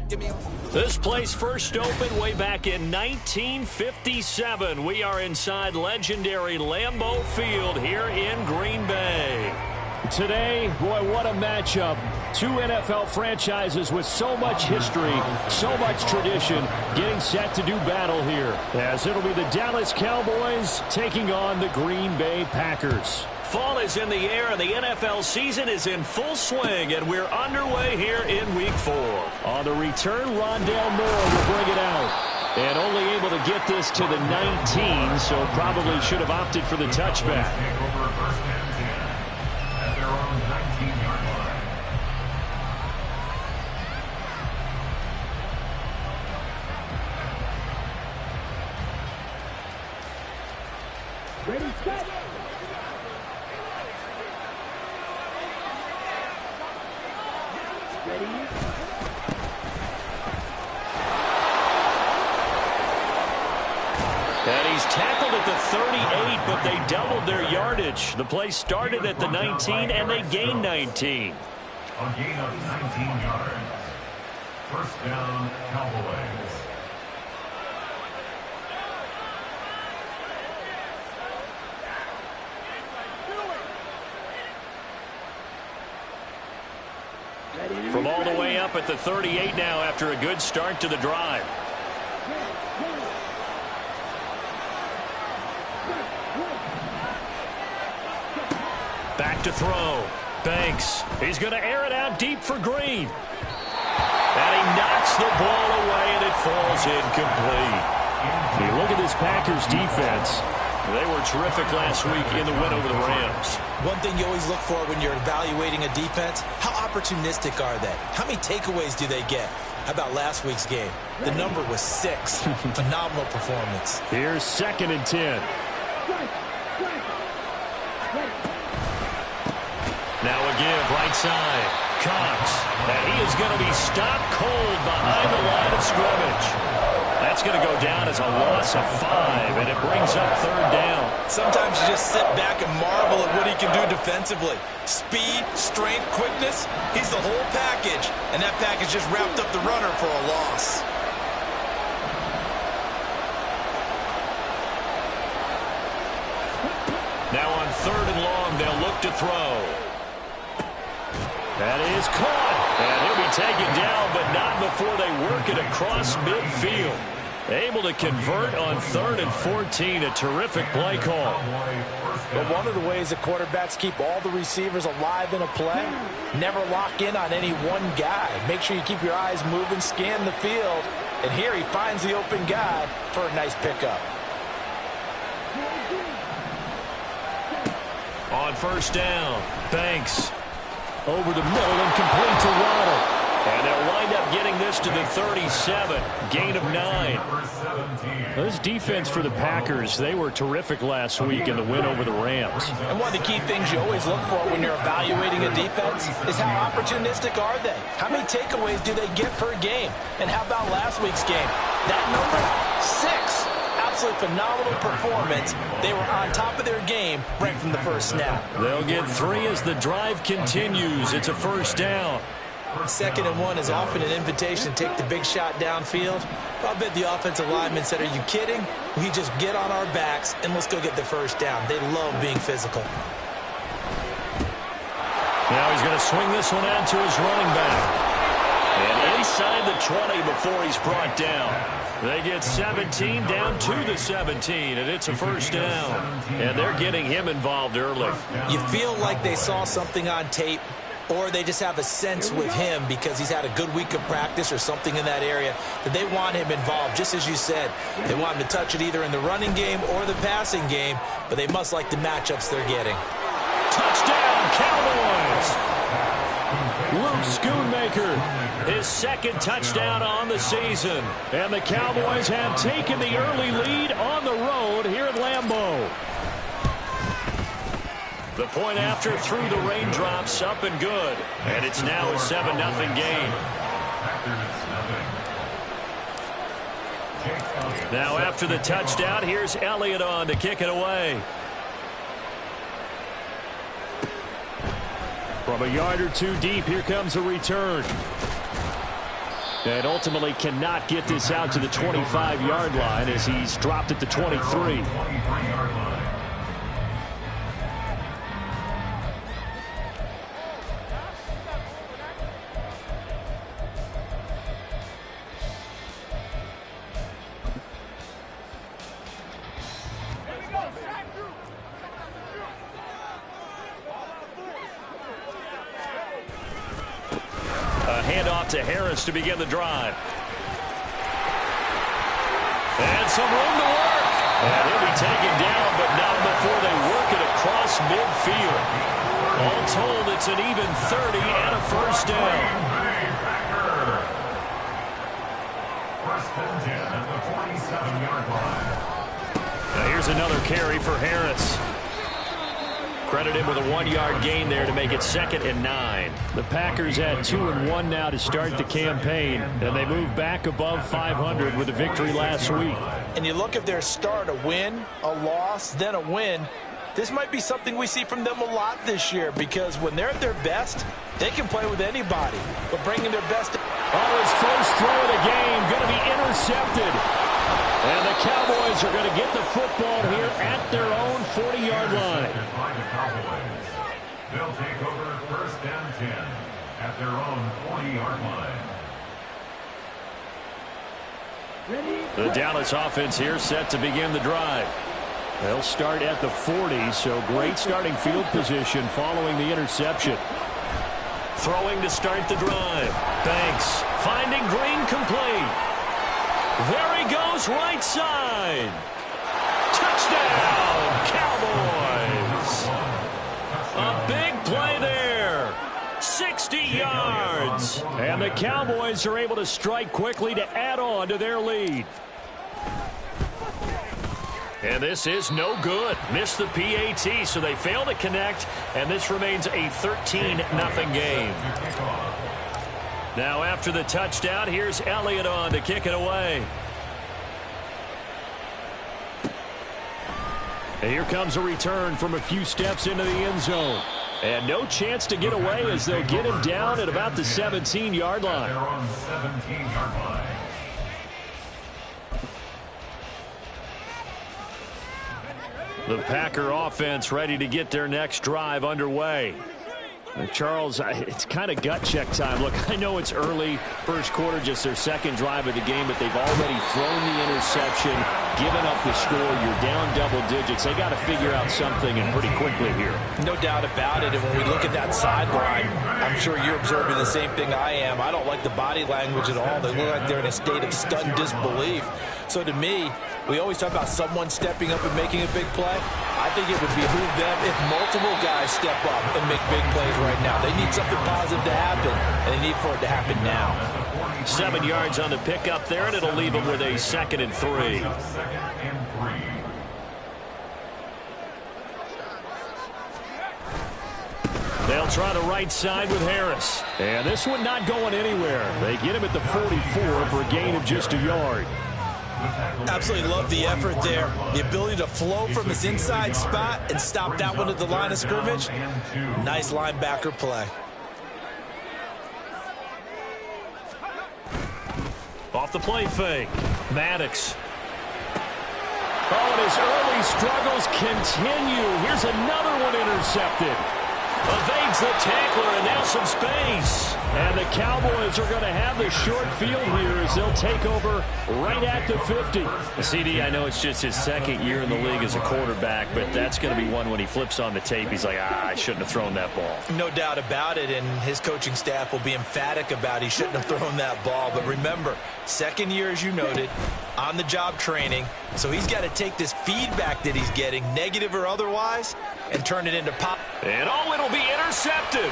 This place first opened way back in 1957. We are inside legendary Lambeau Field here in Green Bay. Today, boy, what a matchup. Two NFL franchises with so much history, so much tradition, getting set to do battle here, as it'll be the Dallas Cowboys taking on the Green Bay Packers. Fall is in the air, and the NFL season is in full swing, and we're underway here in Week 4. On the return, Rondale Moore will bring it out. And only able to get this to the 19, so probably should have opted for the touchback. Ready, set. Ready. And he's tackled at the 38, but they doubled their yardage. The play started at the 19, and they gained 19. A gain of 19 yards. First down, Cowboys. From all the way up at the 38 now after a good start to the drive. Back to throw. Banks. He's going to air it out deep for Green. And he knocks the ball away, and it falls incomplete. You look at this Packers defense. They were terrific last week in the win over the Rams. One thing you always look for when you're evaluating a defense, how opportunistic are they? How many takeaways do they get? How about last week's game? The number was 6. Phenomenal performance. Here's 2nd and 10. Now a give, right side. Cox. And he is going to be stopped cold behind the line of scrimmage. That's going to go down as a loss of 5, and it brings up 3rd down. Sometimes you just sit back and marvel at what he can do defensively. Speed, strength, quickness, he's the whole package. And that package just wrapped up the runner for a loss. Now on 3rd and long, they'll look to throw. That is caught. And he'll be taken down, but not before they work it across midfield. Able to convert on 3rd and 14. A terrific play call. But one of the ways that quarterbacks keep all the receivers alive in a play, never lock in on any one guy. Make sure you keep your eyes moving, scan the field. And here he finds the open guy for a nice pickup. On 1st down, Banks. Over the middle and complete to Waddle. And they'll wind up getting this to the 37. Gain of 9. This defense for the Packers, they were terrific last week in the win over the Rams. And one of the key things you always look for when you're evaluating a defense is how opportunistic are they? How many takeaways do they get per game? And how about last week's game? That number? 6. Absolutely phenomenal performance. They were on top of their game right from the first snap. They'll get 3 as the drive continues. It's a 1st down. 2nd and 1 is often an invitation to take the big shot downfield. I bet the offensive lineman said, are you kidding? We just get on our backs and let's go get the 1st down. They love being physical. Now he's going to swing this one out to his running back. And inside the 20 before he's brought down. They get 17 down to the 17, and it's a 1st down. And they're getting him involved early. You feel like they saw something on tape, or they just have a sense with him because he's had a good week of practice or something in that area that they want him involved. Just as you said, they want him to touch it either in the running game or the passing game, but they must like the matchups they're getting. Touchdown, Cowboys! Luke Schoonmaker, his 2nd touchdown on the season. And the Cowboys have taken the early lead on the road here at Lambeau. The point after through the raindrops, up and good. And it's now a 7-0 game. Now after the touchdown, here's Elliott on to kick it away. From a yard or two deep, here comes a return. And ultimately cannot get this out to the 25-yard line as he's dropped at the 23. Handoff to Harris to begin the drive. And some room to work. And he'll be taken down, but not before they work it across midfield. All told, it's an even 30 and a first down. First and 10 at the 47-yard line. Now here's another carry for Harris. Credit him with a 1-yard gain there to make it 2nd and 9. The Packers had 2-1 now to start the campaign, and they moved back above 500 with a victory last week. And you look at their start, a win, a loss, then a win. This might be something we see from them a lot this year, because when they're at their best, they can play with anybody. But bringing their best... Oh, his first throw of the game going to be intercepted. And the Cowboys are going to get the football here at their own 40-yard line. They'll take over first and 10 at their own 40-yard line. The Dallas offense here set to begin the drive. They'll start at the 40, so great starting field position following the interception. Throwing to start the drive. Banks finding Green complete. There he goes, right side. Touchdown, Cowboys. A big play there. 60 yards. And the Cowboys are able to strike quickly to add on to their lead. And this is no good. Missed the PAT, so they fail to connect, and this remains a 13-0 game. Now after the touchdown, here's Elliott on to kick it away. And here comes a return from a few steps into the end zone. And no chance to get away as they'll get him down at about the 17-yard line. They're on 17-yard line. The Packer offense ready to get their next drive underway. Charles, it's kind of gut check time. Look, I know it's early, first quarter, just their second drive of the game, but they've already thrown the interception, given up the score. You're down double digits. They got to figure out something, and pretty quickly here. No doubt about it. And when we look at that sideline, I'm sure you're observing the same thing I am. I don't like the body language at all. They look like they're in a state of stunned disbelief. So to me, we always talk about someone stepping up and making a big play. I think it would behoove them if multiple guys step up and make big plays right now. They need something positive to happen, and they need for it to happen now. 7 yards on the pickup there, and it'll leave them with a 2nd and 3. They'll try the right side with Harris. And this one not going anywhere. They get him at the 44 for a gain of just a yard. Absolutely love the effort there. The ability to flow from his inside spot and stop that one at the line of scrimmage. Nice linebacker play. Off the play fake. Maddox. Oh, and his early struggles continue. Here's another one intercepted. Evades the tackler, and now some space. And the Cowboys are going to have the short field here as they'll take over right at the 50. CD, I know it's just his second year in the league as a quarterback, but that's going to be one when he flips on the tape. He's like, I shouldn't have thrown that ball. No doubt about it, and his coaching staff will be emphatic about he shouldn't have thrown that ball. But remember, second year, as you noted, on-the-job training. So he's got to take this feedback that he's getting, negative or otherwise, and turn it into pop. And oh, it'll be intercepted.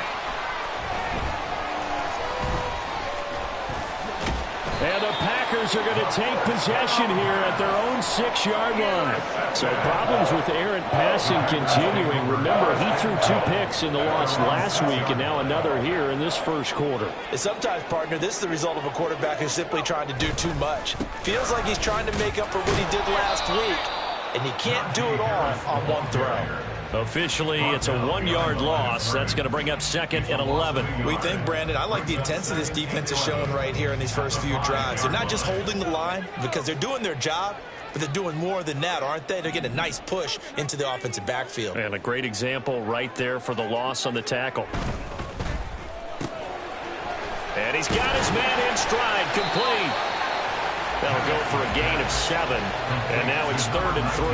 And the Packers are going to take possession here at their own 6-yard line. So problems with errant passing continuing. Remember, he threw 2 picks in the loss last week, and now another here in this first quarter. And sometimes, partner, this is the result of a quarterback who's simply trying to do too much. Feels like he's trying to make up for what he did last week, and he can't do it all on one throw. Officially, it's a 1-yard loss. That's going to bring up 2nd and 11. We think, Brandon, I like the intensity this defense is showing right here in these first few drives. They're not just holding the line because they're doing their job, but they're doing more than that, aren't they? They're getting a nice push into the offensive backfield. And a great example right there for the loss on the tackle. And he's got his man in stride, complete. That'll go for a gain of 7. And now it's 3rd and 3.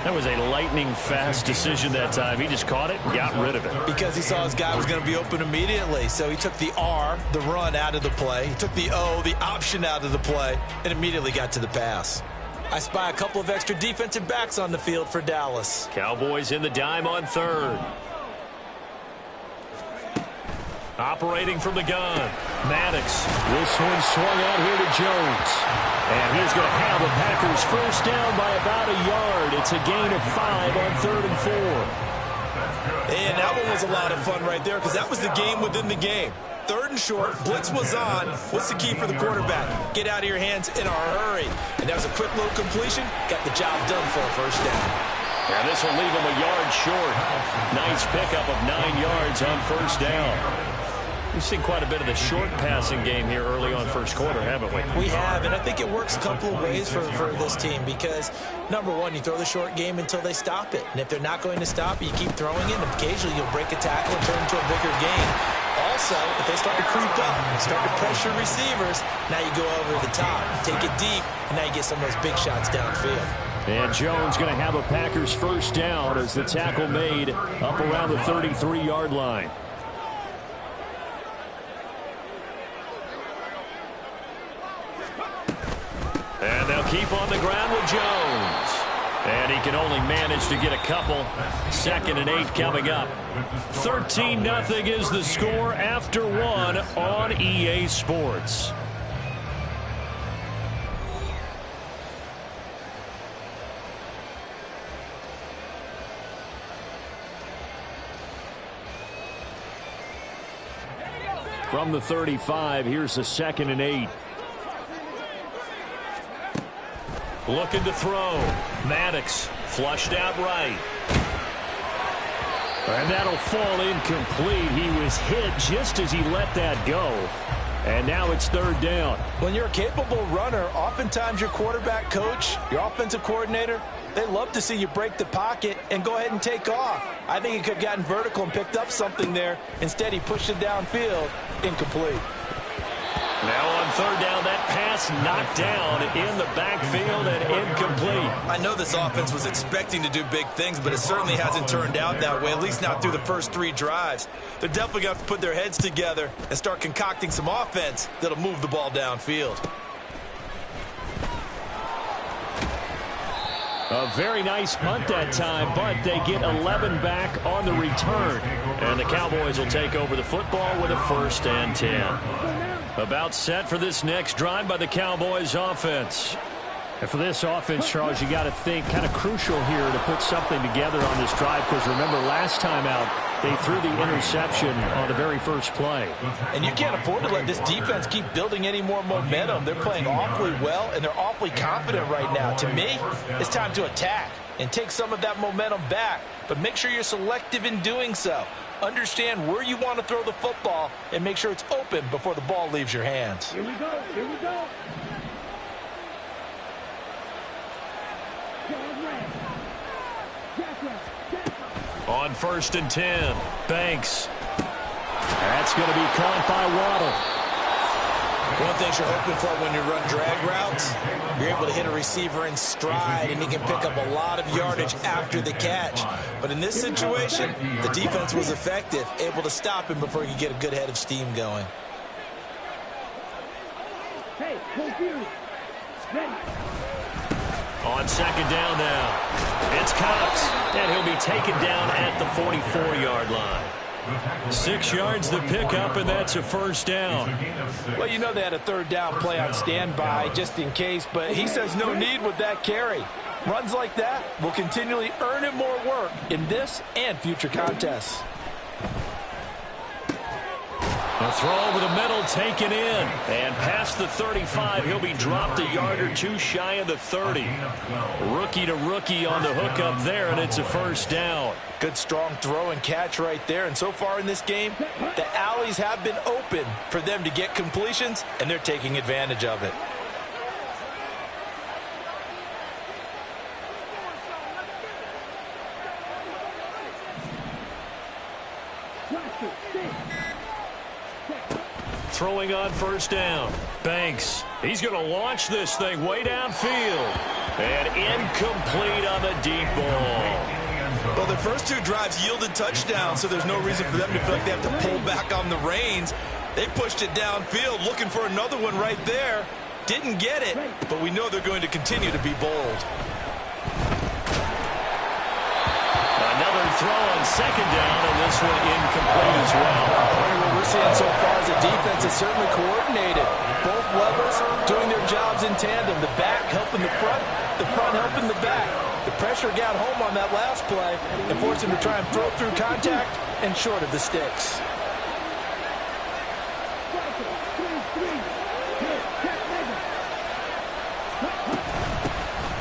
That was a lightning-fast decision that time. He just caught it and got rid of it. Because he saw his guy was going to be open immediately. So he took the R, the run, out of the play. He took the O, the option, out of the play, and immediately got to the pass. I spy a couple of extra defensive backs on the field for Dallas. Cowboys in the dime on 3rd. Operating from the gun, Maddox. This one swung out here to Jones. And he's going to have the Packers first down by about a yard. It's a gain of 5 on 3rd and 4. And that one was a lot of fun right there because that was the game within the game. 3rd and short, blitz was on. What's the key for the quarterback? Get out of your hands in a hurry. And that was a quick little completion. Got the job done for a first down. And this will leave him a yard short. Nice pickup of 9 yards on first down. We've seen quite a bit of the short passing game here early on first quarter, haven't we? We have, and I think it works a couple of ways for this team because, number one, you throw the short game until they stop it. And if they're not going to stop it, you keep throwing it, and occasionally you'll break a tackle and turn into a bigger game. Also, if they start to creep up, start to pressure receivers, now you go over the top, take it deep, and now you get some of those big shots downfield. And Jones going to have a Packers first down as the tackle made up around the 33-yard line. And they'll keep on the ground with Jones. And he can only manage to get a couple. 2nd and 8 coming up. 13-0 is the score after 1 on EA Sports. From the 35, here's the 2nd and 8. Looking to throw. Maddox flushed out right. And that'll fall incomplete. He was hit just as he let that go. And now it's 3rd down. When you're a capable runner, oftentimes your quarterback coach, your offensive coordinator, they love to see you break the pocket and go ahead and take off. I think he could have gotten vertical and picked up something there. Instead, he pushed it downfield. Incomplete. Now on 3rd down, that pass knocked down in the backfield and incomplete. I know this offense was expecting to do big things, but it certainly hasn't turned out that way, at least not through the first 3 drives. They're definitely going to have to put their heads together and start concocting some offense that'll move the ball downfield. A very nice punt that time, but they get 11 back on the return. And the Cowboys will take over the football with a 1st and 10. About set for this next drive by the Cowboys offense. And for this offense, Charles, you got to think kind of crucial here to put something together on this drive because remember last time out, they threw the interception on the very first play. And you can't afford to let this defense keep building any more momentum. They're playing awfully well, and they're awfully confident right now. To me, it's time to attack and take some of that momentum back, but make sure you're selective in doing so. Understand where you want to throw the football and make sure it's open before the ball leaves your hands. Here we go. Here we go. On 1st and 10, Banks. That's going to be caught by Waddle. One thing you're hoping for when you run drag routes, you're able to hit a receiver in stride, and he can pick up a lot of yardage after the catch. But in this situation, the defense was effective, able to stop him before he could get a good head of steam going. Hey, confused. Ready. On 2nd down now, it's Cox, and he'll be taken down at the 44-yard line. 6 yards the pickup, and that's a 1st down. Well, you know they had a 3rd down play on standby just in case, but he says no need with that carry. Runs like that will continually earn him more work in this and future contests. A throw over the middle, taken in. And past the 35, he'll be dropped a yard or two shy of the 30. Rookie to rookie on the hook up there, and it's a first down. Good strong throw and catch right there. And so far in this game, the alleys have been open for them to get completions, and they're taking advantage of it. Throwing on first down. Banks. He's going to launch this thing way downfield. And incomplete on the deep ball. Well, their first two drives yielded touchdowns, so there's no reason for them to feel like they have to pull back on the reins. They pushed it downfield, looking for another one right there. Didn't get it, but we know they're going to continue to be bold. Another throw on second down, and this one incomplete as well. What we're seeing so far is the defense is certainly coordinated. Both levels doing their jobs in tandem. The back helping the front helping the back. The pressure got home on that last play and forced him to try and throw through contact and short of the sticks.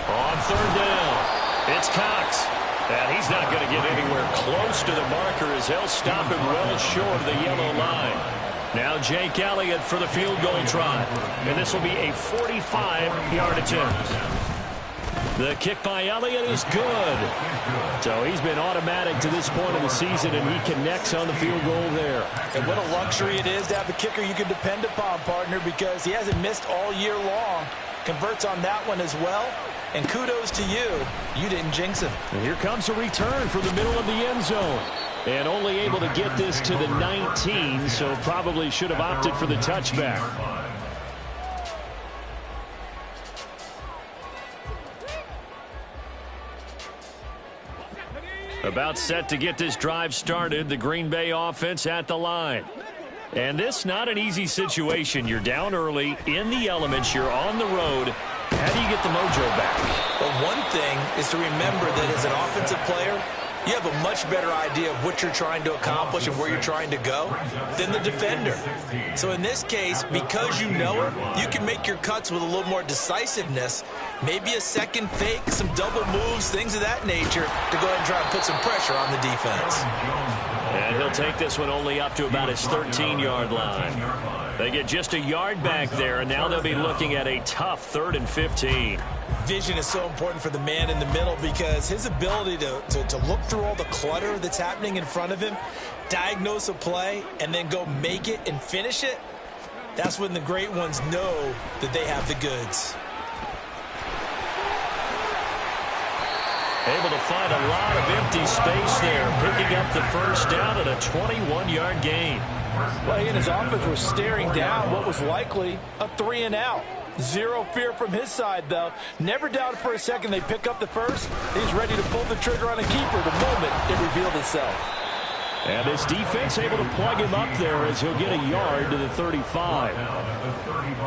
On third down, it's Cox. And he's not going to get anywhere close to the marker as he'll stop him well short of the yellow line. Now Jake Elliott for the field goal try. And this will be a 45-yard attempt. The kick by Elliott is good. So he's been automatic to this point of the season, and he connects on the field goal there. And what a luxury it is to have a kicker you can depend upon, partner, because he hasn't missed all year long. Converts on that one as well. And kudos to you. You didn't jinx him. And here comes a return from the middle of the end zone. And only able to get this to the 19, so probably should have opted for the touchback. About set to get this drive started, the Green Bay offense at the line. And this not an easy situation. You're down early, in the elements, you're on the road. How do you get the mojo back? Well, one thing is to remember that as an offensive player, you have a much better idea of what you're trying to accomplish and where you're trying to go than the defender. So in this case, because you know it, you can make your cuts with a little more decisiveness, maybe a second fake, some double moves, things of that nature, to go ahead and try and put some pressure on the defense. And he'll take this one only up to about his 13-yard line. They get just a yard back there, and now they'll be looking at a tough 3rd and 15. Vision is so important for the man in the middle because his ability to look through all the clutter that's happening in front of him, diagnose a play, and then go make it and finish it, that's when the great ones know that they have the goods. Able to find a lot of empty space there, picking up the first down at a 21-yard gain. Well, he and his offense were staring down what was likely a 3-and-out. Zero fear from his side, though. Never doubted for a second they pick up the first. He's ready to pull the trigger on a keeper the moment it revealed itself. And this defense able to plug him up there as he'll get a yard to the 35.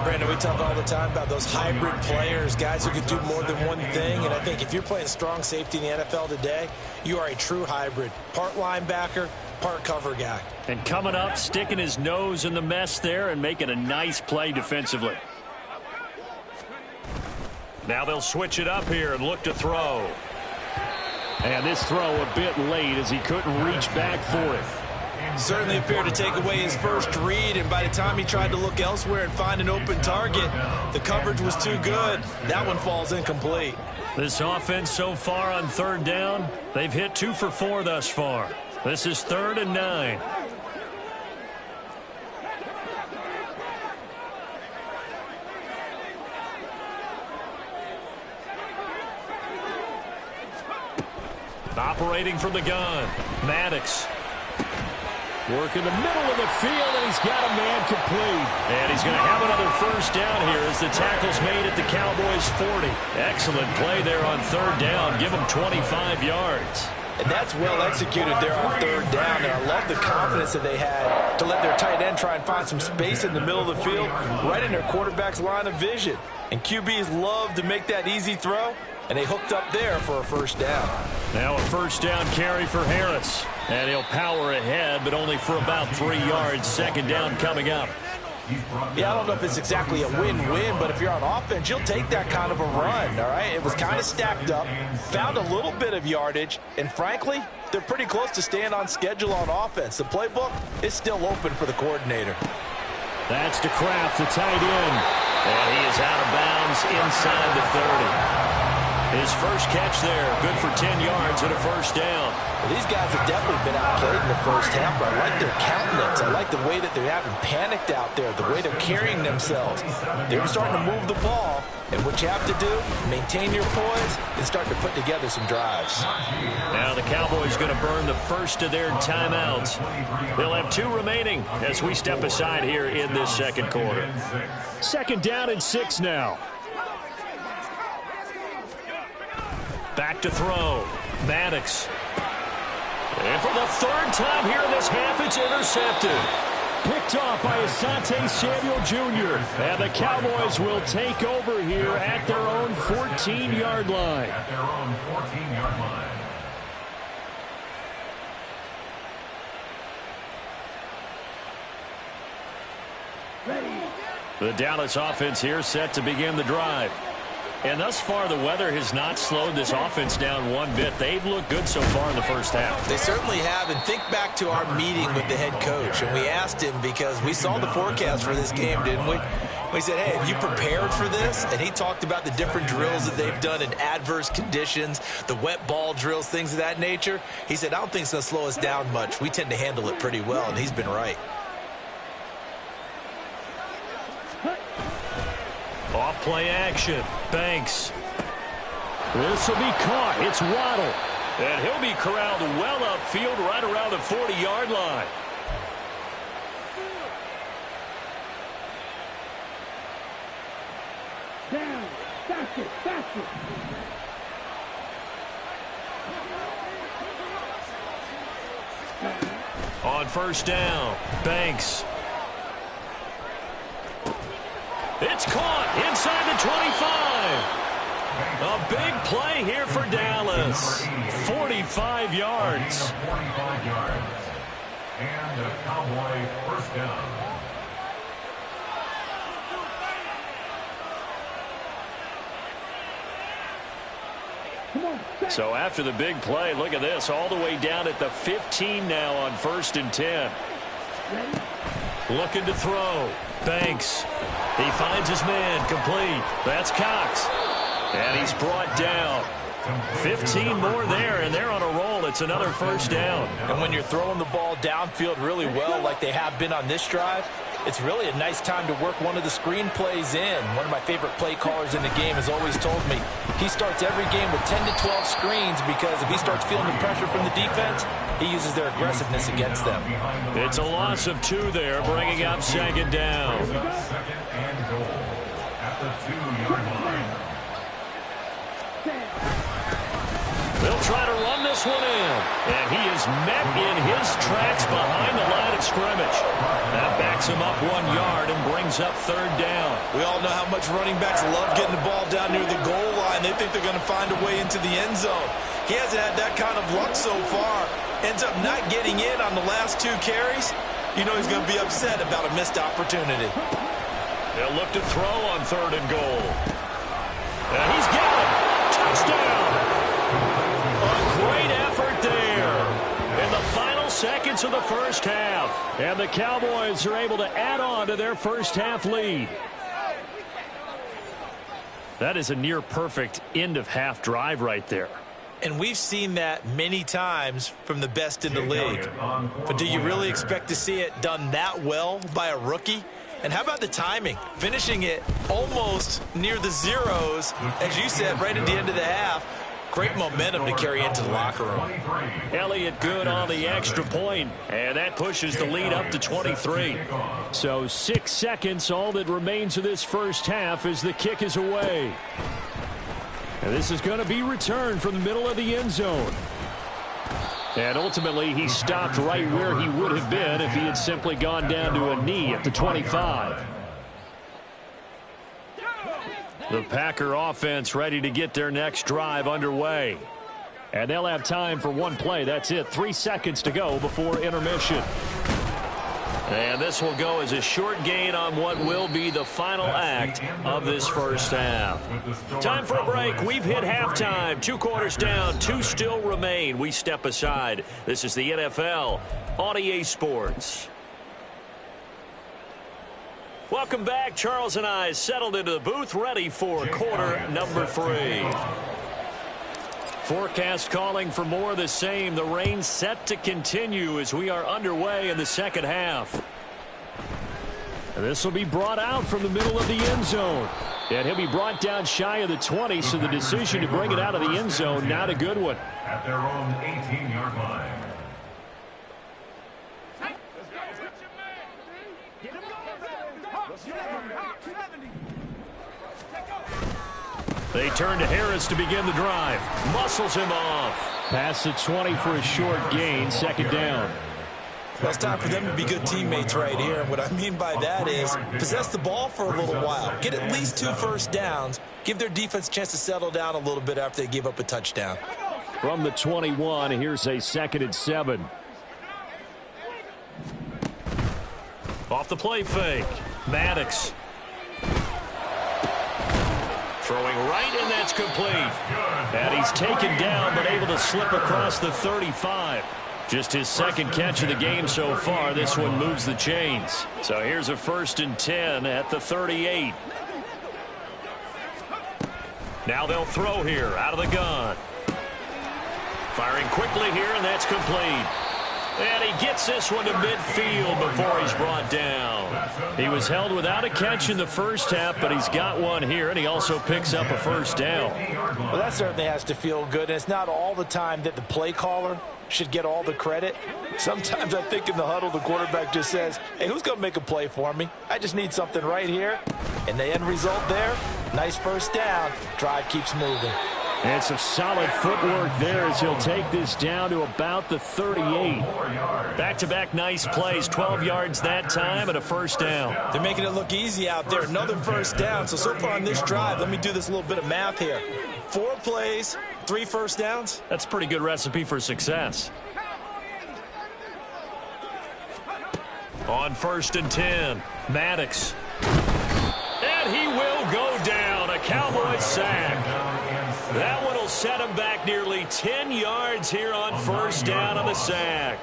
Brandon, we talk all the time about those hybrid players, guys who can do more than one thing. And I think if you're playing strong safety in the NFL today, you are a true hybrid. Part linebacker, part cover guy. And coming up, sticking his nose in the mess there and making a nice play defensively. Now they'll switch it up here and look to throw. And this throw a bit late as he couldn't reach back for it. Certainly appeared to take away his first read, and by the time he tried to look elsewhere and find an open target, the coverage was too good. That one falls incomplete. This offense so far on 3rd down, they've hit 2 for 4 thus far. This is 3rd and 9. Operating from the gun, Maddox. Work in the middle of the field, and he's got a man complete. And he's going to have another first down here as the tackle's made at the Cowboys' 40. Excellent play there on 3rd down. Give him 25 yards. And that's well executed there on 3rd down. And I love the confidence that they had to let their tight end try and find some space in the middle of the field, right in their quarterback's line of vision. And QBs love to make that easy throw, and they hooked up there for a first down. Now a first down carry for Harris. And he'll power ahead, but only for about 3 yards. Second down coming up. Yeah, I don't know if it's exactly a win-win, but if you're on offense, you'll take that kind of a run, all right? It was kind of stacked up, found a little bit of yardage, and frankly, they're pretty close to staying on schedule on offense. The playbook is still open for the coordinator. That's to Kraft, the tight end. And he is out of bounds inside the 30. His first catch there, good for 10 yards and a first down. Well, these guys have definitely been outplayed in the first half, but I like their countenance. I like the way that they haven't panicked out there, the way they're carrying themselves. They're starting to move the ball, and what you have to do, maintain your poise and start to put together some drives. Now the Cowboys going to burn the first of their timeouts. They'll have 2 remaining as we step aside here in this second quarter. Second down and 6 now. Back to throw. Maddox. And for the 3rd time here in this half, it's intercepted. Picked off by Asante Samuel Jr. And the Cowboys will take over here at their own 14-yard line. At their own 14-yard line. Ready. The Dallas offense here set to begin the drive. And thus far, the weather has not slowed this offense down one bit. They've looked good so far in the first half. They certainly have, and think back to our meeting with the head coach, and we asked him because we saw the forecast for this game, didn't we? We said, hey, have you prepared for this? And he talked about the different drills that they've done in adverse conditions, the wet ball drills, things of that nature. He said, I don't think it's going to slow us down much. We tend to handle it pretty well, and he's been right. Off play action. Banks. This will be caught. It's Waddle. And he'll be corralled well upfield right around the 40-yard line. Down. Faster. Faster. On first down, Banks. It's caught inside the 25. A big play here for Dallas. 45 yards. 45 yards. And a Cowboy first down. So after the big play, look at this, all the way down at the 15 now on 1st and 10. Looking to throw. Banks. He finds his man, complete. That's Cox. And he's brought down. 15 more there, and they're on a roll. It's another first down. And when you're throwing the ball downfield really well like they have been on this drive, it's really a nice time to work one of the screen plays in. One of my favorite play callers in the game has always told me he starts every game with 10 to 12 screens because if he starts feeling the pressure from the defense, he uses their aggressiveness against them. It's a loss of 2 there, bringing up second down. Second and goal at the 2-yard line. They'll try to run this one in. And he is met in his tracks behind the line of scrimmage. That backs him up 1 yard and brings up 3rd down. We all know how much running backs love getting the ball down near the goal line. They think they're going to find a way into the end zone. He hasn't had that kind of luck so far. Ends up not getting in on the last 2 carries. You know he's going to be upset about a missed opportunity. They'll look to throw on 3rd and goal. And he's got it. Touchdown. A great effort there in the final seconds of the first half. And the Cowboys are able to add on to their first half lead. That is a near perfect end of half drive right there. And we've seen that many times from the best in the league. But do you really expect to see it done that well by a rookie? And how about the timing? Finishing it almost near the zeros, as you said, right at the end of the half. Great momentum to carry into the locker room. Elliott good on the extra point, and that pushes the lead up to 23. So 6 seconds, all that remains of this first half as the kick is away. And this is going to be returned from the middle of the end zone. And ultimately, he stopped right where he would have been if he had simply gone down to a knee at the 25. The Packer offense ready to get their next drive underway. And they'll have time for one play. That's it. 3 seconds to go before intermission. And this will go as a short gain on what will be the final act of this first half. Time for a break. We've hit halftime. 2 quarters down. 2 still remain. We step aside. This is the NFL on EA Sports. Welcome back. Charles and I settled into the booth, ready for quarter number 3. Forecast calling for more of the same. The rain set to continue as we are underway in the second half. This will be brought out from the middle of the end zone. And he'll be brought down shy of the 20, so the decision to bring it out of the end zone, not a good one. At their own 18-yard line. They turn to Harris to begin the drive. Muscles him off. Past the 20 for a short gain, second down. Well, it's time for them to be good teammates right here. And what I mean by that is possess the ball for a little while. Get at least 2 first downs. Give their defense a chance to settle down a little bit after they give up a touchdown. From the 21, here's a 2nd and 7. Off the play fake. Maddox. Throwing right, and that's complete. And he's taken down, but able to slip across the 35. Just his 2nd catch of the game so far. This one moves the chains. So here's a 1st and 10 at the 38. Now they'll throw here out of the gun. Firing quickly here, and that's complete. And he gets this one to midfield before he's brought down. He was held without a catch in the first half, but he's got one here, and he also picks up a first down. Well, that certainly has to feel good. And it's not all the time that the play caller should get all the credit. Sometimes I think in the huddle, the quarterback just says, hey, who's going to make a play for me? I just need something right here. And the end result there, nice first down. Drive keeps moving. And some solid footwork there as he'll take this down to about the 38. Back-to-back nice plays, 12 yards that time and a first down. They're making it look easy out there. Another first down. So far on this drive, let me do this little bit of math here. 4 plays, 3 first downs. That's a pretty good recipe for success. On 1st and 10, Maddox. And he will go down. A Cowboys sack. That one will set him back nearly 10 yards here on first down on the sack.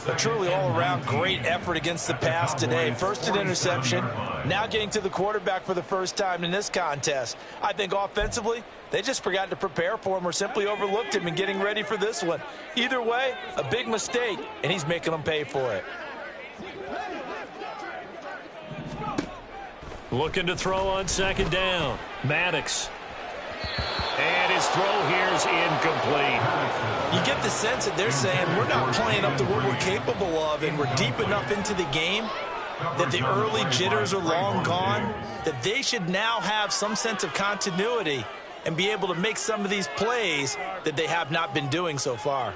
A truly all-around great effort against the pass today. First an interception, now getting to the quarterback for the first time in this contest. I think offensively, they just forgot to prepare for him or simply overlooked him in getting ready for this one. Either way, a big mistake, and he's making them pay for it. Looking to throw on 2nd down. Maddox. And his throw here is incomplete. You get the sense that they're saying we're not playing up to what we're capable of, and we're deep enough into the game that the early jitters are long gone, that they should now have some sense of continuity and be able to make some of these plays that they have not been doing so far.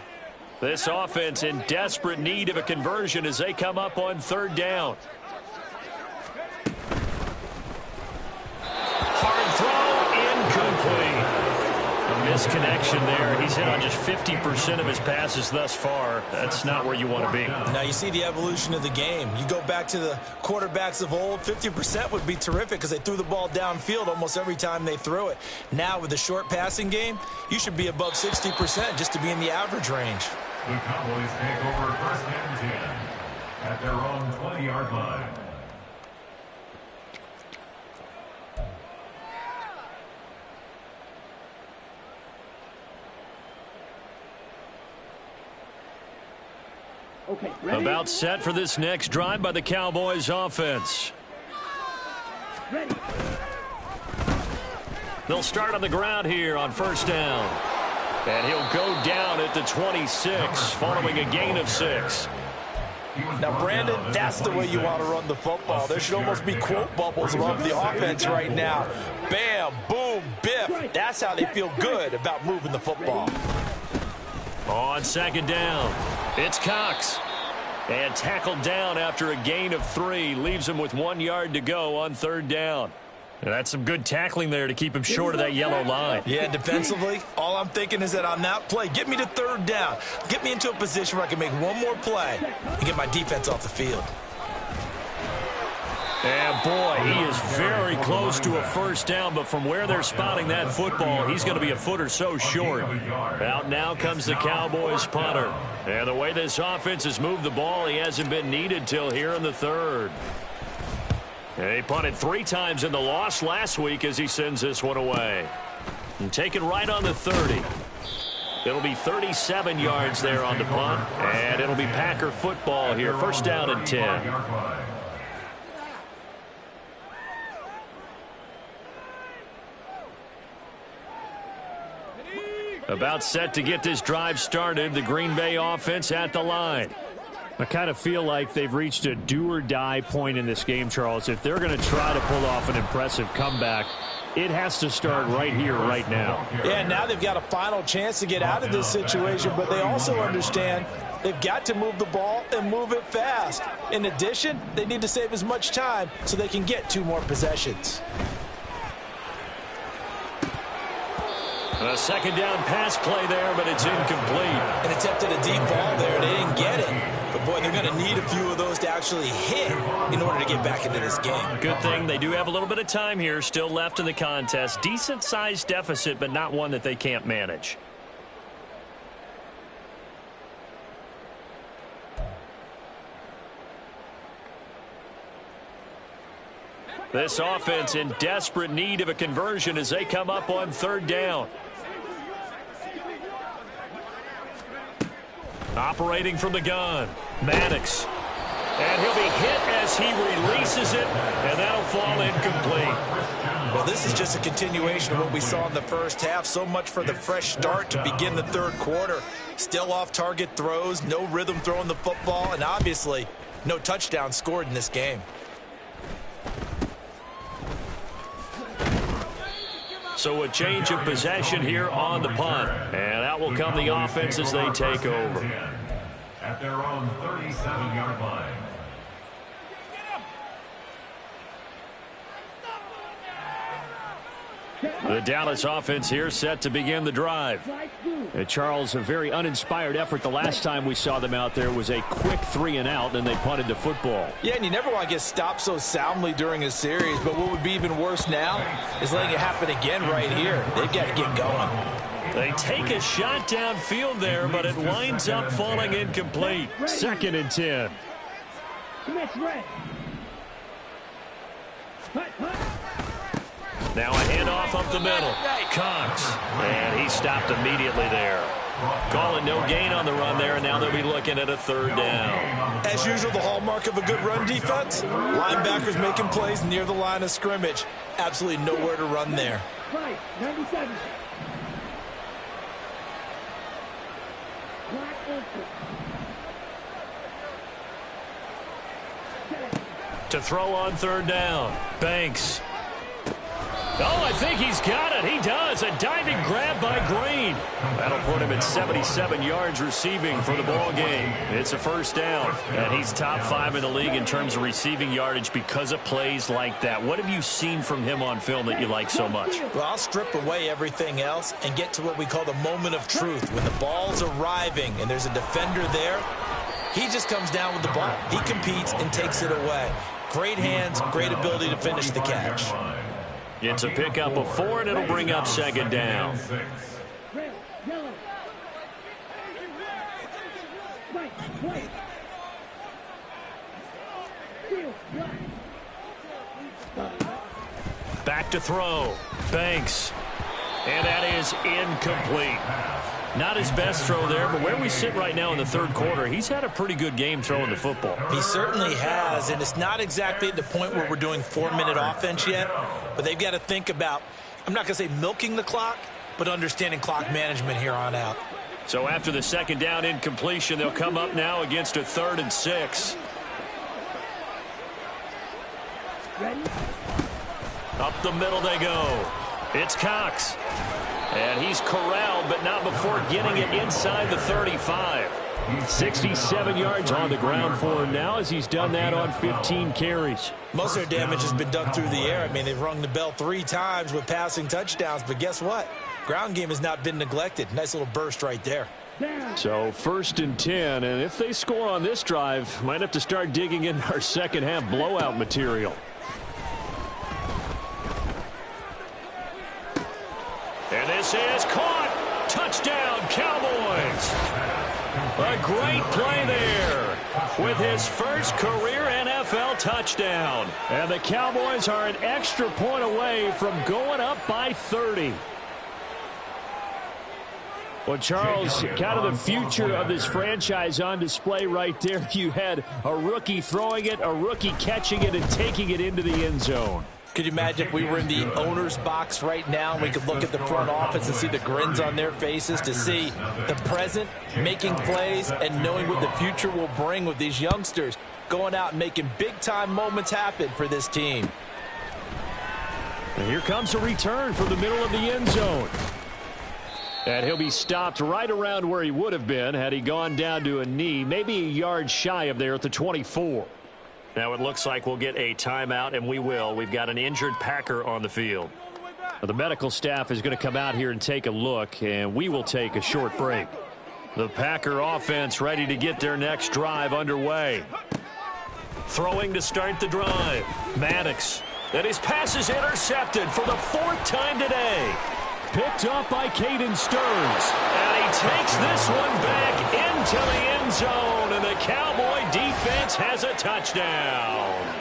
This offense in desperate need of a conversion as they come up on 3rd down. Hard throw, incomplete. A misconnection there. He's hit on just 50% of his passes thus far. That's not where you want to be. Now you see the evolution of the game. You go back to the quarterbacks of old, 50% would be terrific because they threw the ball downfield almost every time they threw it. Now with the short passing game, you should be above 60% just to be in the average range. The Cowboys take over 1st and 10 at their own 20-yard line. Okay, ready? About set for this next drive by the Cowboys offense. Ready. They'll start on the ground here on 1st down. And he'll go down at the 26 following a gain of 6. Now, Brandon, that's the way you want to run the football. There should almost be quote bubbles above the offense right now. Bam, boom, biff. That's how they feel good about moving the football. On 2nd down, it's Cox. And tackled down after a gain of 3. Leaves him with 1 yard to go on 3rd down. That's some good tackling there to keep him short of that yellow line. Yeah, defensively, all I'm thinking is that on that play, get me to third down. Get me into a position where I can make one more play and get my defense off the field. And boy, he is very close to a first down, but from where they're spotting that football, he's going to be a foot or so short. Out now comes the Cowboys punter. And the way this offense has moved the ball, he hasn't been needed till here in the third. And he punted 3 times in the loss last week as he sends this one away. And taken right on the 30. It'll be 37 yards there on the punt, and it'll be Packer football here. First down and 10. About set to get this drive started, the Green Bay offense at the line. I kind of feel like they've reached a do-or-die point in this game, Charles. If they're going to try to pull off an impressive comeback, it has to start right here, right now. Yeah, now they've got a final chance to get out of this situation, but they also understand they've got to move the ball and move it fast. In addition, they need to save as much time so they can get 2 more possessions. A second down pass play there, but it's incomplete. And attempted a deep ball there. They didn't get it. But, boy, they're going to need a few of those to actually hit in order to get back into this game. Good thing they do have a little bit of time here still left in the contest. Decent-sized deficit, but not one that they can't manage. This offense in desperate need of a conversion as they come up on third down. Operating from the gun, Maddox. And he'll be hit as he releases it, and that'll fall incomplete. Well, this is just a continuation of what we saw in the first half. So much for the fresh start to begin the third quarter. Still off-target throws, no rhythm throwing the football, and obviously no touchdown scored in this game. So a change of possession here on the punt. And out will come the offense as they take over. At their own 37-yard line. The Dallas offense here set to begin the drive. Charles, a very uninspired effort the last time we saw them out there was a quick 3-and-out, and they punted the football. Yeah, and you never want to get stopped so soundly during a series, but what would be even worse now is letting it happen again right here. They've got to get going. They take a shot downfield there, but it winds up falling incomplete. Second and 10. Now a handoff up the middle. Cox. And he stopped immediately there. Calling no gain on the run there, and now they'll be looking at a third down. As usual, the hallmark of a good run defense, linebackers making plays near the line of scrimmage. Absolutely nowhere to run there. 97. To throw on third down. Banks. Oh, I think he's got it. He does. A diving grab by Green. That'll put him at 77 yards receiving for the ball game. It's a first down. And he's top 5 in the league in terms of receiving yardage because of plays like that. What have you seen from him on film that you like so much? Well, I'll strip away everything else and get to what we call the moment of truth. When the ball's arriving and there's a defender there, he just comes down with the ball. He competes and takes it away. Great hands, great ability to finish the catch. It's a pickup of 4, and it'll bring up second down. Red, yellow. White. Steel, black. Back to throw. Banks. And that is incomplete. Not his best throw there, but where we sit right now in the third quarter, he's had a pretty good game throwing the football. He certainly has, and it's not exactly at the point where we're doing 4-minute offense yet, but they've got to think about, I'm not going to say milking the clock, but understanding clock management here on out. So after the second down incompletion, they'll come up now against a 3rd and 6. Ready? Up the middle they go. It's Cox. And he's corralled, but not before getting it inside the 35. 67 yards on the ground for him now as he's done that on 15 carries. Most of their damage has been done through the air. I mean, they've rung the bell 3 times with passing touchdowns, but guess what? Ground game has not been neglected. Nice little burst right there. So 1st and 10, and if they score on this drive, might have to start digging in our second half blowout material. And this is caught. Touchdown, Cowboys. A great play there with his first career NFL touchdown. And the Cowboys are an extra point away from going up by 30. Well, Charles, kind of the future of this franchise on display right there. You had a rookie throwing it, a rookie catching it, and taking it into the end zone. Could you imagine if we were in the owner's box right now and we could look at the front office and see the grins on their faces, to see the present making plays and knowing what the future will bring with these youngsters going out and making big-time moments happen for this team. And here comes a return from the middle of the end zone. And he'll be stopped right around where he would have been had he gone down to a knee, maybe a yard shy of there at the 24. Now it looks like we'll get a timeout, and we will. We've got an injured Packer on the field. Well, the medical staff is going to come out here and take a look, and we will take a short break. The Packer offense ready to get their next drive underway. Throwing to start the drive. Maddox. And his pass is intercepted for the 4th time today. Picked off by Caden Stearns. And he takes this one back into the end zone, and the Cowboy defense has a touchdown.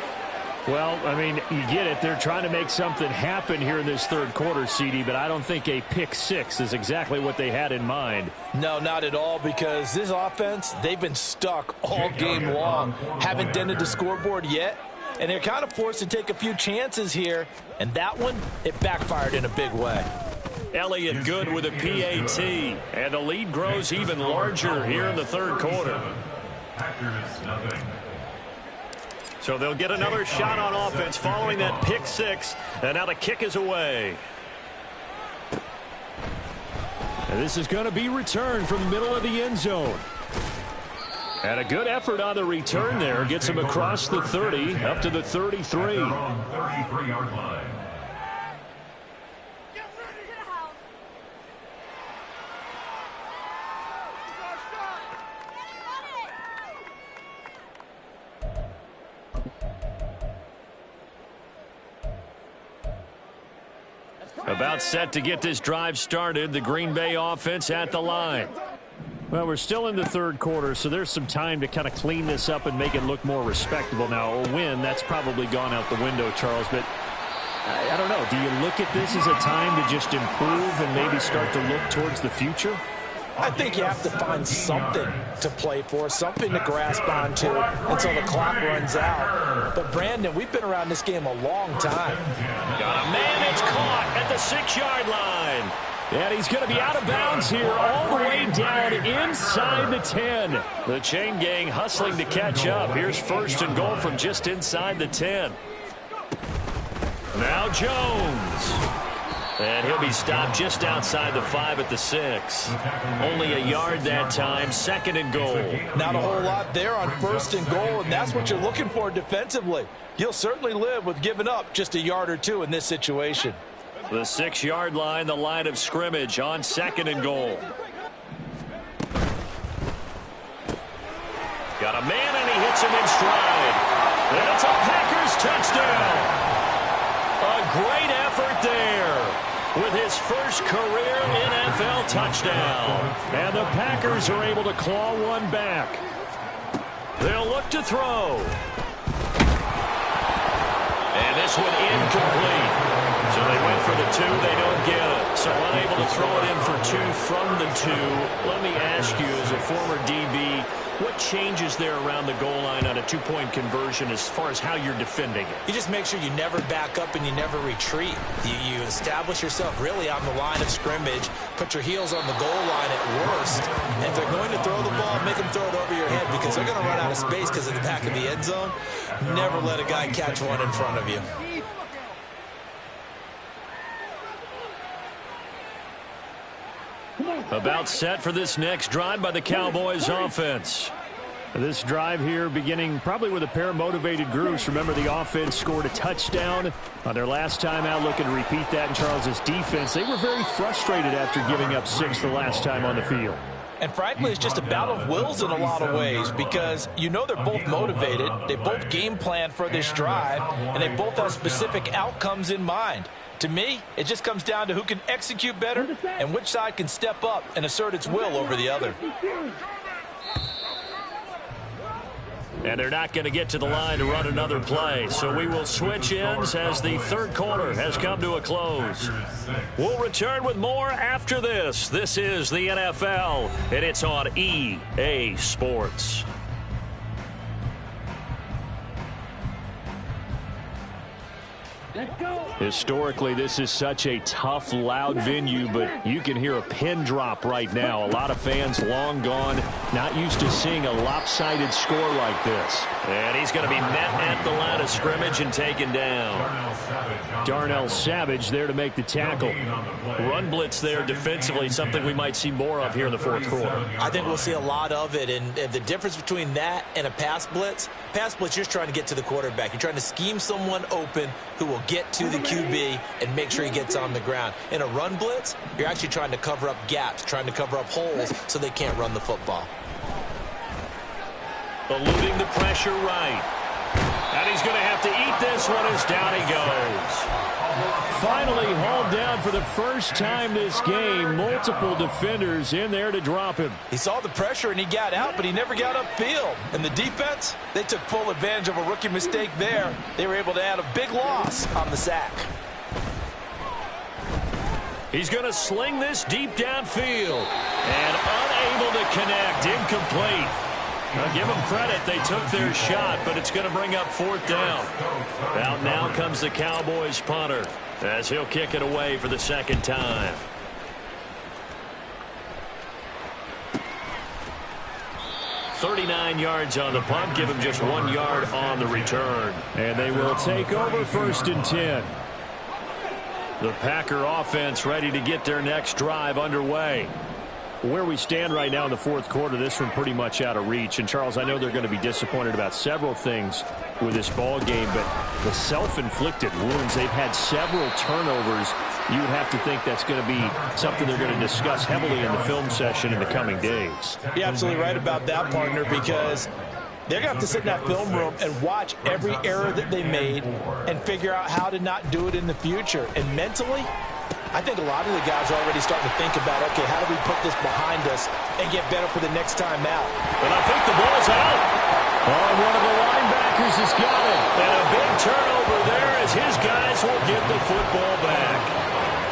Well, I mean, you get it. They're trying to make something happen here in this third quarter, CD, but I don't think a pick 6 is exactly what they had in mind. No, not at all, because this offense, they've been stuck all game long. Haven't dented the scoreboard yet, and they're kind of forced to take a few chances here, and that one, it backfired in a big way. Elliott good with a PAT, and the lead grows even larger here in the third quarter. So they'll get another shot on offense following that pick 6, and now the kick is away. And this is going to be returned from the middle of the end zone. And a good effort on the return there. Gets him across the 30, up to the 33. 33-yard line. About set to get this drive started. The Green Bay offense at the line. Well, we're still in the third quarter, so there's some time to kind of clean this up and make it look more respectable. Now, a win, that's probably gone out the window, Charles, but I don't know. Do you look at this as a time to just improve and maybe start to look towards the future? I think you have to find something to play for, something to grasp onto until the clock runs out. But, Brandon, we've been around this game a long time. Got a man, it's caught at the 6-yard line. And he's going to be out of bounds here all the way down inside the 10. The chain gang hustling to catch up. Here's 1st and goal from just inside the 10. Now Jones. And he'll be stopped just outside the 5 at the 6. Only a yard that time. 2nd and goal. Not a whole lot there on 1st and goal, and that's what you're looking for defensively. You'll certainly live with giving up just a yard or 2 in this situation. The 6-yard line, the line of scrimmage on 2nd and goal. Got a man, and he hits him in stride. And it's a Packers touchdown. A great effort there with his first career NFL touchdown. And the Packers are able to claw one back. They'll look to throw. And this one incomplete. So they went for the 2, they don't get it. So unable to throw it in for 2 from the 2. Let me ask you, as a former DB, what changes there around the goal line on a 2-point conversion as far as how you're defending it? You just make sure you never back up and you never retreat. You establish yourself really on the line of scrimmage, put your heels on the goal line at worst, and if they're going to throw the ball, make them throw it over your head because they're going to run out of space because of the back of the end zone. Never let a guy catch one in front of you. About set for this next drive by the Cowboys offense. This drive here beginning probably with a pair of motivated groups. Remember, the offense scored a touchdown on their last time out, looking to repeat that in Charles' defense. They were very frustrated after giving up 6 the last time on the field. And frankly, it's just a battle of wills in a lot of ways because you know they're both motivated. They both game plan for this drive, and they both have specific outcomes in mind. To me, it just comes down to who can execute better and which side can step up and assert its will over the other. And they're not going to get to the line to run another play. So we will switch ends as the third quarter has come to a close. We'll return with more after this. This is the NFL, and it's on EA Sports. Historically, this is such a tough, loud venue, but you can hear a pin drop right now. A lot of fans long gone, not used to seeing a lopsided score like this. And he's going to be met at the line of scrimmage and taken down. Darnell Savage there to make the tackle. Run blitz there defensively, something we might see more of here in the fourth quarter. I think we'll see a lot of it, and the difference between that and a pass blitz, you're just trying to get to the quarterback. You're trying to scheme someone open who will get to the QB and make sure he gets on the ground. In a run blitz, you're actually trying to cover up gaps, trying to cover up holes so they can't run the football. Eluding the pressure right. And he's going to have to eat this one as down he goes. Finally hauled down for the first time this game. Multiple defenders in there to drop him. He saw the pressure and he got out, but he never got upfield. And the defense, they took full advantage of a rookie mistake there. They were able to add a big loss on the sack. He's going to sling this deep downfield. And unable to connect. Incomplete. Now, give them credit. They took their shot, but it's going to bring up fourth down. Out now comes the Cowboys punter as he'll kick it away for the second time. .39 yards on the punt. Give him just 1 yard on the return. And they will take over 1st and 10. The Packer offense ready to get their next drive underway. Where we stand right now in the fourth quarter, this one pretty much out of reach. And, Charles, I know they're going to be disappointed about several things with this ball game, but the self-inflicted wounds, they've had several turnovers. You would have to think that's going to be something they're going to discuss heavily in the film session in the coming days. You're absolutely right about that, partner, because they're going to have to sit in that film room and watch every error that they made and figure out how to not do it in the future. And mentally, I think a lot of the guys are already starting to think about, okay, how do we put this behind us and get better for the next time out? And I think the ball's out. Oh, one of the linebackers has got it. And a big turnover there as his guys will get the football back.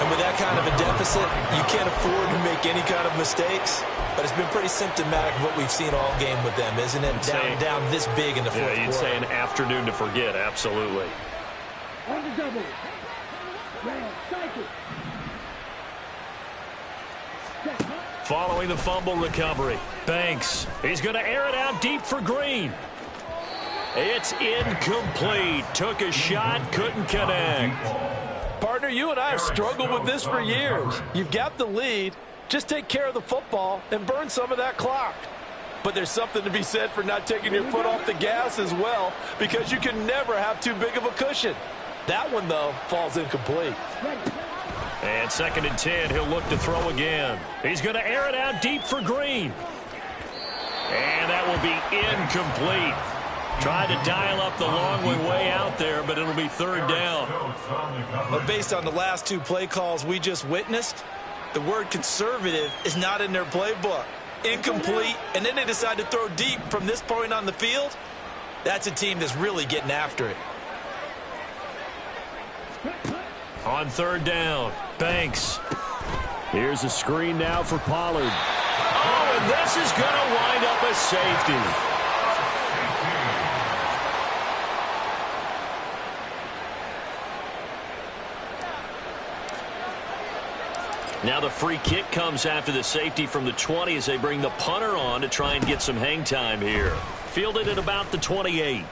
And with that kind of a deficit, you can't afford to make any kind of mistakes. But it's been pretty symptomatic of what we've seen all game with them, isn't it? Down this big in the fourth quarter. You'd say an afternoon to forget, absolutely. On the double. Red, cycle. Following the fumble recovery, Banks. He's going to air it out deep for Green. It's incomplete. Took a shot, couldn't connect. Partner, you and I have struggled with this for years. You've got the lead. Just take care of the football and burn some of that clock. But there's something to be said for not taking your foot off the gas as well, because you can never have too big of a cushion. That one, though, falls incomplete. And 2nd and 10, he'll look to throw again. He's going to air it out deep for Green. And that will be incomplete. Tried to dial up the long way out there, but it'll be 3rd down. But based on the last 2 play calls we just witnessed, the word conservative is not in their playbook. Incomplete, and then they decide to throw deep from this point on the field. That's a team that's really getting after it. On 3rd down, Banks. Here's a screen now for Pollard. Oh, and this is going to wind up a safety. Now the free kick comes after the safety from the 20 as they bring the punter on to try and get some hang time here. Fielded at about the 28.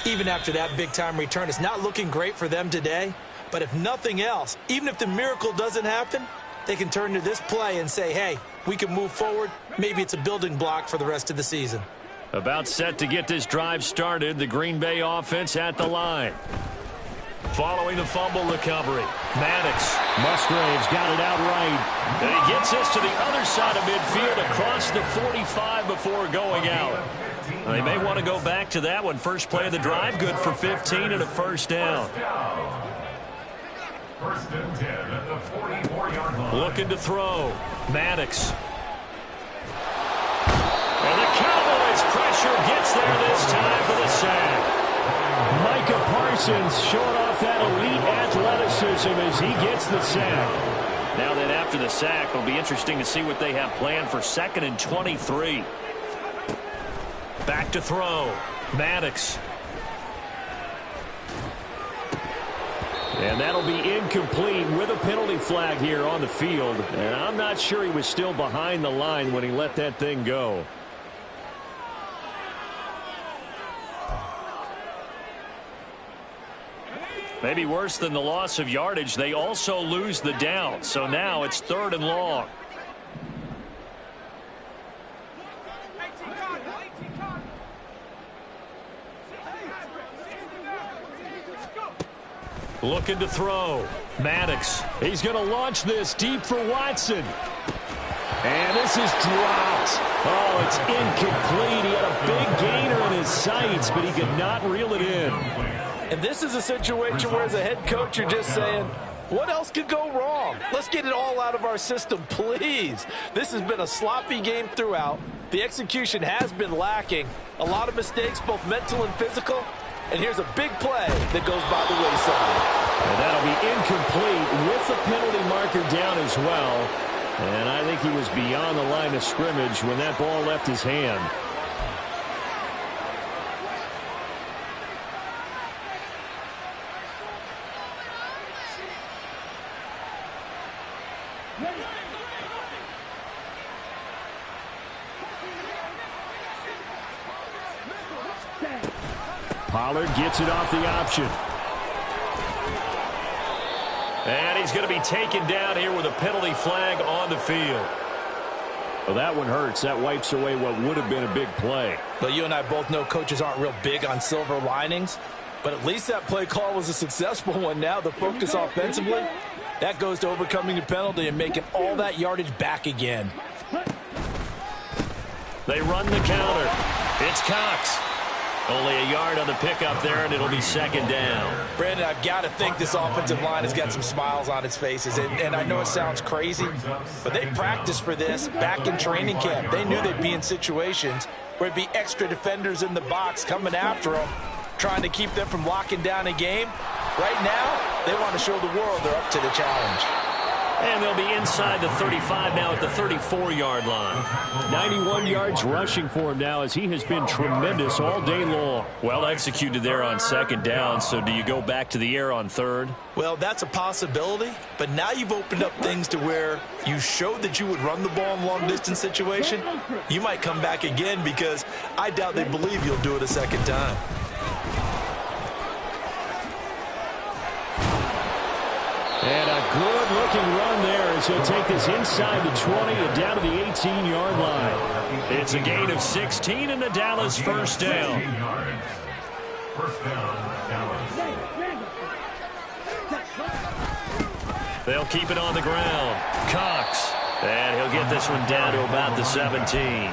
Even after that big-time return, it's not looking great for them today. But if nothing else, even if the miracle doesn't happen, they can turn to this play and say, hey, we can move forward. Maybe it's a building block for the rest of the season. About set to get this drive started, the Green Bay offense at the line. Following the fumble recovery, Maddox. Musgrave's got it out right. And he gets this to the other side of midfield across the 45 before going out. They may want to go back to that one. First play of the drive, good for 15 and a first down. First and 10 at the 44-yard line. Looking to throw. Maddox. And the Cowboys pressure gets there this time for the sack. Micah Parsons showing off that elite athleticism as he gets the sack. Now then, after the sack, it'll be interesting to see what they have planned for 2nd and 23. Back to throw. Maddox. And that'll be incomplete with a penalty flag here on the field. And I'm not sure he was still behind the line when he let that thing go. Maybe worse than the loss of yardage, they also lose the down. So now it's 3rd and long. Looking to throw. Maddox. He's going to launch this deep for Watson. And this is dropped. Oh, it's incomplete. He had a big gainer in his sights, but he could not reel it in. And this is a situation where, as a head coach, you're just saying, what else could go wrong? Let's get it all out of our system, please. This has been a sloppy game throughout. The execution has been lacking. A lot of mistakes, both mental and physical. And here's a big play that goes by the wayside. And that'll be incomplete with the penalty marker down as well. And I think he was beyond the line of scrimmage when that ball left his hand. Pollard gets it off the option. And he's going to be taken down here with a penalty flag on the field. Well, that one hurts. That wipes away what would have been a big play. But you and I both know coaches aren't real big on silver linings. But at least that play call was a successful one. Now the focus offensively, that goes to overcoming the penalty and making all that yardage back again. They run the counter. It's Cox. Only a yard on the pickup there, and it'll be 2nd down. Brandon, I've got to think this offensive line has got some smiles on its faces. And I know it sounds crazy, but they practiced for this back in training camp. They knew they'd be in situations where it'd be extra defenders in the box coming after them, trying to keep them from locking down a game. Right now, they want to show the world they're up to the challenge. And they'll be inside the 35 now at the 34-yard line. 91 yards rushing for him now as he has been tremendous all day long. Well executed there on 2nd down, so do you go back to the air on 3rd? Well, that's a possibility, but now you've opened up things to where you showed that you would run the ball in long-distance situation. You might come back again because I doubt they believe you'll do it a 2nd time. And a good-looking run there as he'll take this inside the 20 and down to the 18-yard line. It's a gain of 16 and the Dallas first down. First down, Dallas. They'll keep it on the ground. Cox. And he'll get this one down to about the 17.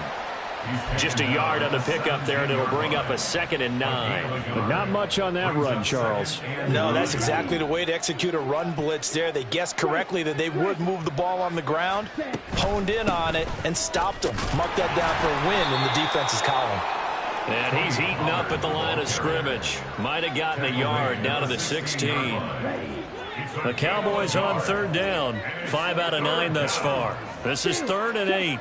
Just a yard on the pickup there, and it'll bring up a 2nd and 9. But not much on that run, Charles. No, that's exactly the way to execute a run blitz there. They guessed correctly that they would move the ball on the ground, honed in on it, and stopped them. Mark that down for a win in the defense's column. And he's eaten up at the line of scrimmage. Might have gotten a yard down to the 16. The Cowboys on 3rd down. 5 out of 9 thus far. This is 3rd and 8.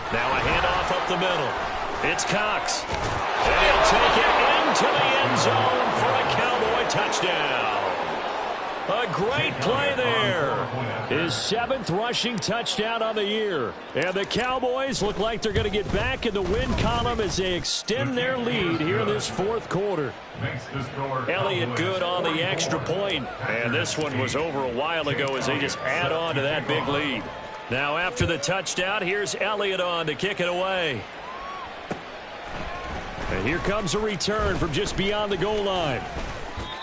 Now a handoff up the middle. It's Cox. And he'll take it into the end zone for a Cowboy touchdown. A great play there. His 7th rushing touchdown on the year. And the Cowboys look like they're going to get back in the win column as they extend their lead here in this 4th quarter. Elliott good on the extra point. And this one was over a while ago as they just add on to that big lead. Now after the touchdown, here's Elliott on to kick it away. And here comes a return from just beyond the goal line.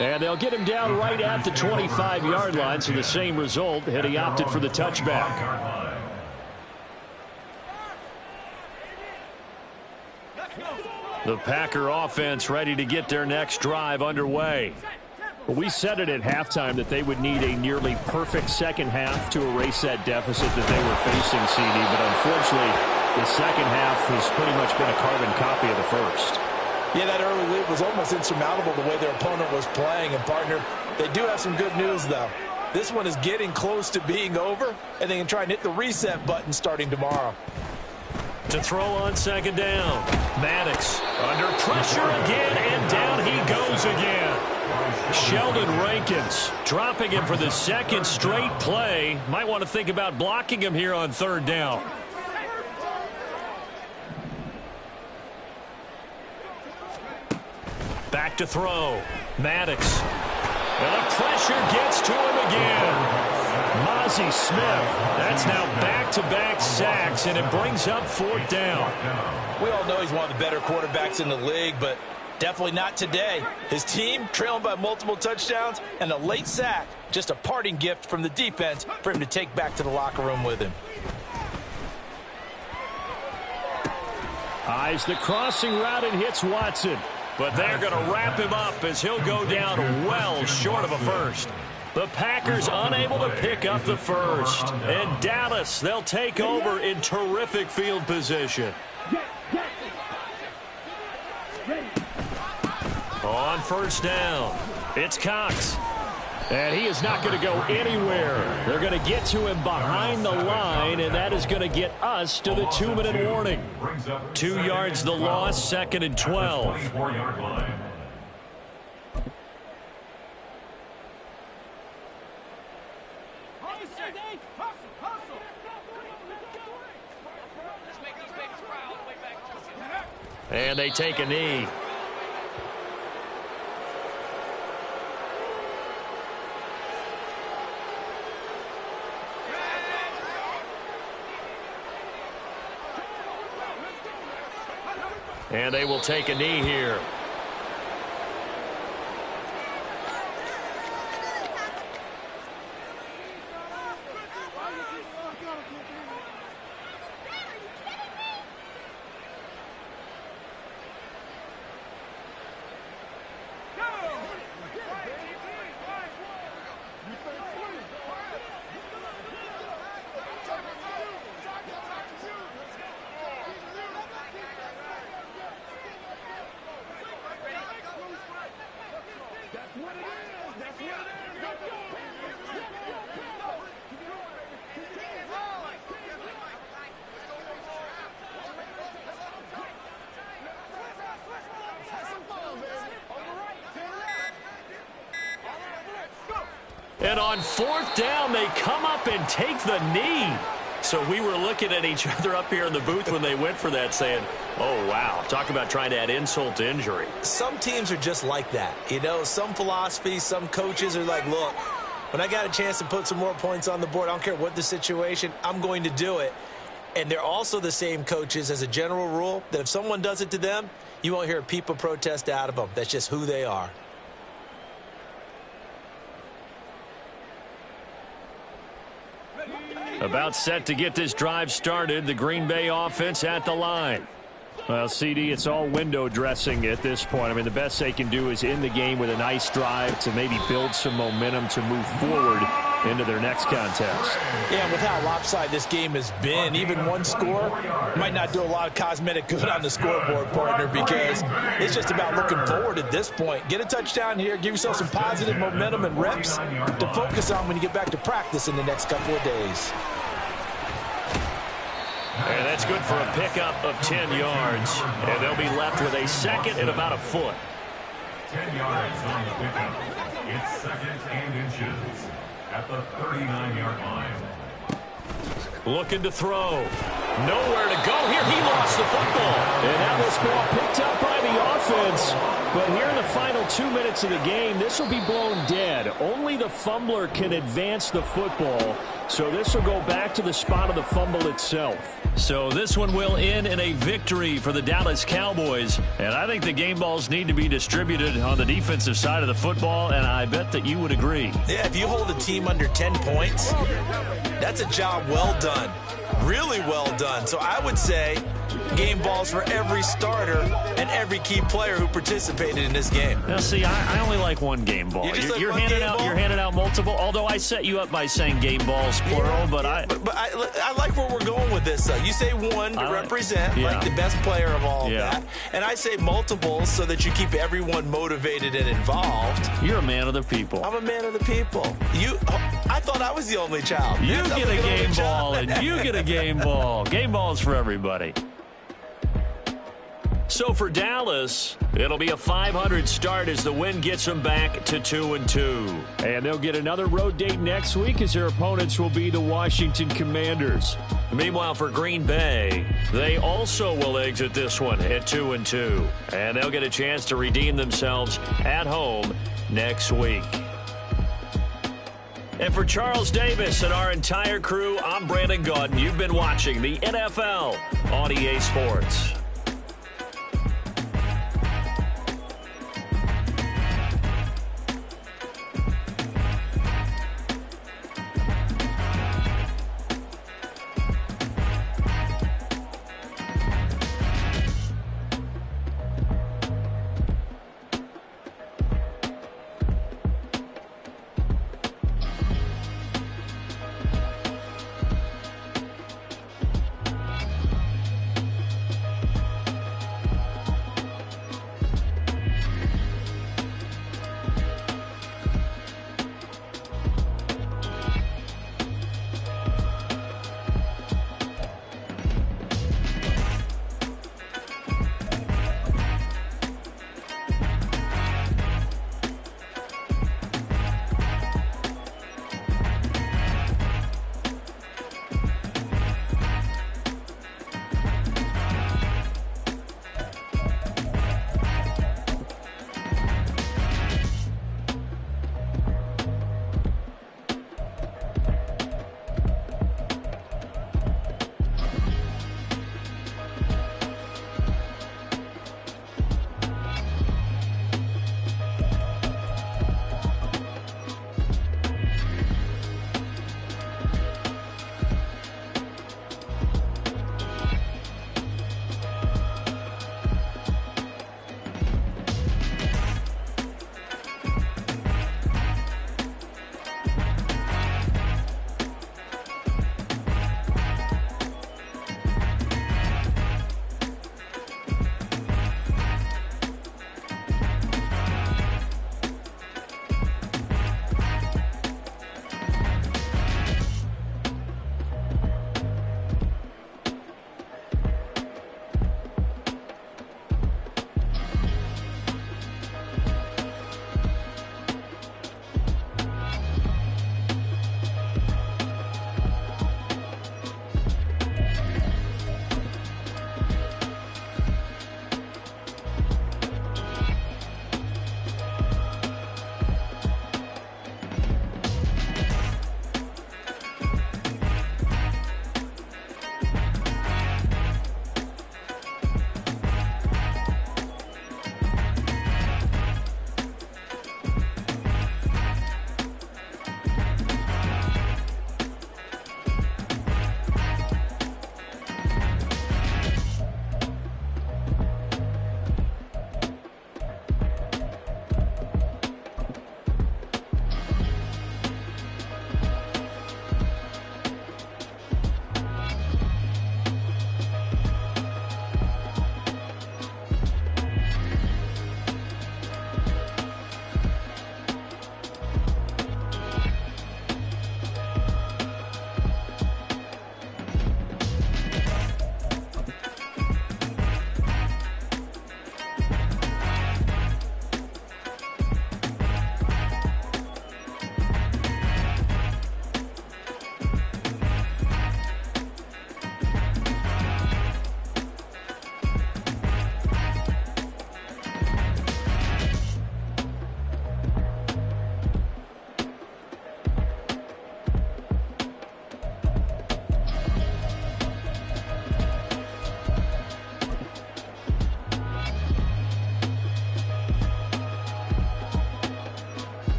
And they'll get him down right at the 25-yard line, so the same result had he opted for the touchback. The Packer offense ready to get their next drive underway. Well, we said it at halftime that they would need a nearly perfect second half to erase that deficit that they were facing, CD, but unfortunately the second half has pretty much been a carbon copy of the first. Yeah, that early lead was almost insurmountable the way their opponent was playing. And, partner, they do have some good news, though. This one is getting close to being over, and they can try and hit the reset button starting tomorrow. To throw on second down. Maddox under pressure again, and down he goes again. Sheldon Rankins dropping him for the 2nd straight play. Might want to think about blocking him here on 3rd down. Back to throw. Maddox. And the pressure gets to him again. Mozzie Smith. That's now back-to-back sacks, and it brings up 4th down. We all know he's one of the better quarterbacks in the league, but definitely not today. His team trailing by multiple touchdowns, and a late sack. Just a parting gift from the defense for him to take back to the locker room with him. Eyes the crossing route and hits Watson. But they're going to wrap him up as he'll go down well short of a first. The Packers unable to pick up the first. And Dallas, they'll take over in terrific field position. On 1st down, it's Cox. And he is not going to go anywhere. They're going to get to him behind the line, and that is going to get us to the 2-minute warning. 2 yards the loss, 2nd and 12. And they take a knee. And they will take a knee here. And on 4th down, they come up and take the knee. So we were looking at each other up here in the booth when they went for that saying, oh, wow, talk about trying to add insult to injury. Some teams are just like that. You know, some philosophies, some coaches are like, look, when I got a chance to put some more points on the board, I don't care what the situation, I'm going to do it. And they're also the same coaches as a general rule that if someone does it to them, you won't hear a people protest out of them. That's just who they are. About set to get this drive started. The Green Bay offense at the line. Well, CD, it's all window dressing at this point. I mean, the best they can do is end the game with a nice drive to maybe build some momentum to move forward into their next contest. Yeah, with how lopsided this game has been, even one score might not do a lot of cosmetic good on the scoreboard, partner, because it's just about looking forward at this point. Get a touchdown here, give yourself some positive momentum and reps to focus on when you get back to practice in the next couple of days. And that's good for a pickup of 10 yards. And they'll be left with a second and about a foot. 10 yards on the pickup. It's 2nd and inches at the 39-yard line. Looking to throw. Nowhere to go here. He lost the football. And now this ball picked up by the offense. But here in the final 2 minutes of the game, this will be blown dead. Only the fumbler can advance the football. So this will go back to the spot of the fumble itself. So this one will end in a victory for the Dallas Cowboys. And I think the game balls need to be distributed on the defensive side of the football, and I bet that you would agree. Yeah, if you hold a team under 10 points, that's a job well done. Really well done. So I would say game balls for every starter and every key player who participated in this game. Now, see, I only like one game ball. You're handing out multiple. Although I set you up by saying game balls plural, but I like where we're going with this. You say one to represent like the best player of all of that, and I say multiples so that you keep everyone motivated and involved. You're a man of the people. I'm a man of the people. I thought I was the only child. You get a game ball, and you get a game ball. Game balls for everybody. So for Dallas, it'll be a 500 start as the win gets them back to 2-2. And they'll get another road date next week as their opponents will be the Washington Commanders. Meanwhile, for Green Bay, they also will exit this one at 2-2. And they'll get a chance to redeem themselves at home next week. And for Charles Davis and our entire crew, I'm Brandon Gaudin. You've been watching the NFL on EA Sports.